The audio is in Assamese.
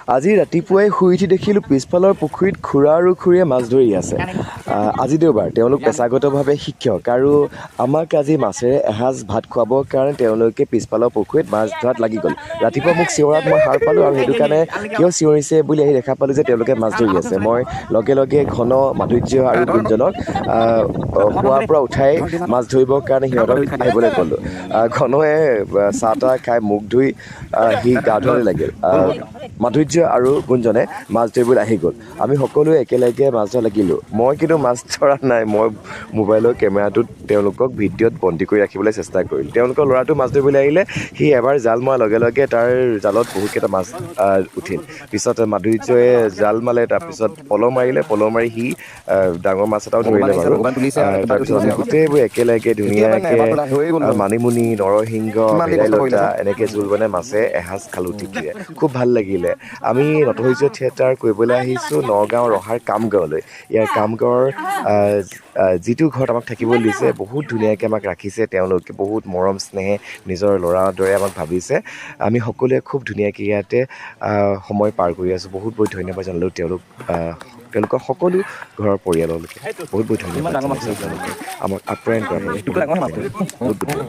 আজি ৰাতিপুৱাই শুই উঠি দেখিলোঁ পিছফালৰ পুখুৰীত খুৰা আৰু খুৰীয়ে মাছ ধৰি আছে। আজি দেওবাৰ, তেওঁলোক পেছাগতভাৱে শিক্ষক আৰু আমাক আজি মাছেৰে এসাঁজ ভাত খুৱাবৰ কাৰণে তেওঁলোকে পিছফালৰ পুখুৰীত মাছ ধৰাত লাগি গ'ল। ৰাতিপুৱা মোক চিঞৰাত মই সাৰ পালোঁ আৰু সেইটো কাৰণে কিয় চিঞৰিছে বুলি আহি দেখা পালোঁ যে তেওঁলোকে মাছ ধৰি আছে। মই লগে লগে ঘন, মাধুৰ্য আৰু গুঞ্জনক শোৱাৰ পৰা উঠাই মাছ ধৰিবৰ কাৰণে সিহঁতক আহিবলৈ ক'লোঁ। ঘনয়ে চাহ তাহ খাই মুখ ধুই সি গা ধুৱাবলৈ লাগিল। মাধুৰ্য আৰু গুঞ্জনে মাছ ধৰিবলৈ আহি গ'ল। আমি সকলোৱে একেলগে মাছ ধৰা লাগিলোঁ। মই কিন্তু মাছ ধৰা নাই। মই মোবাইলৰ কেমেৰাটোত তেওঁলোকক ভিডিঅ'ত বন্দী কৰি ৰাখিবলৈ চেষ্টা কৰিলোঁ। তেওঁলোকৰ ল'ৰাটো মাছ ধৰিবলৈ আহিলে। সি এবাৰ জাল মৰাৰ লগে লগে তাৰ জালত বহুতকেইটা মাছ উঠিল। পিছত মাধুৰ্যয়ে জাল মাৰে, তাৰপিছত পল মাৰিলে, পল মাৰি সি ডাঙৰ মাছ এটাও ধৰিলে বাৰু। তাৰপিছত আমি গোটেইবোৰ একেলগে ধুনীয়াকৈ মানিমুনি, নৰসিংহ, ভেদাইলতা এনেকৈ জোল বনাই মাছে এসাঁজ খালোঁ তৃপ্তিৰে। খুব ভাল লাগিলে। আমি নটসহ্য থিয়েটাৰ কৰিবলৈ আহিছোঁ নগাঁও ৰহাৰ কামগাঁৱলৈ। ইয়াৰ কামগাঁৱৰ যিটো ঘৰত আমাক থাকিবলৈ দিছে, বহুত ধুনীয়াকৈ আমাক ৰাখিছে তেওঁলোকে, বহুত মৰম স্নেহে নিজৰ ল'ৰাৰ দৰে আমাক ভাবিছে। আমি সকলোৱে খুব ধুনীয়াকৈ ইয়াতে সময় পাৰ কৰি আছোঁ। বহুত বহুত ধন্যবাদ জনালোঁ তেওঁলোকৰ সকলো ঘৰৰ পৰিয়াললৈকে। বহুত বহুত ধন্যবাদ জনাইছোঁ তেওঁলোকে আমাক আপ্যায়ন কৰাৰ বাবে। বহুত বহুত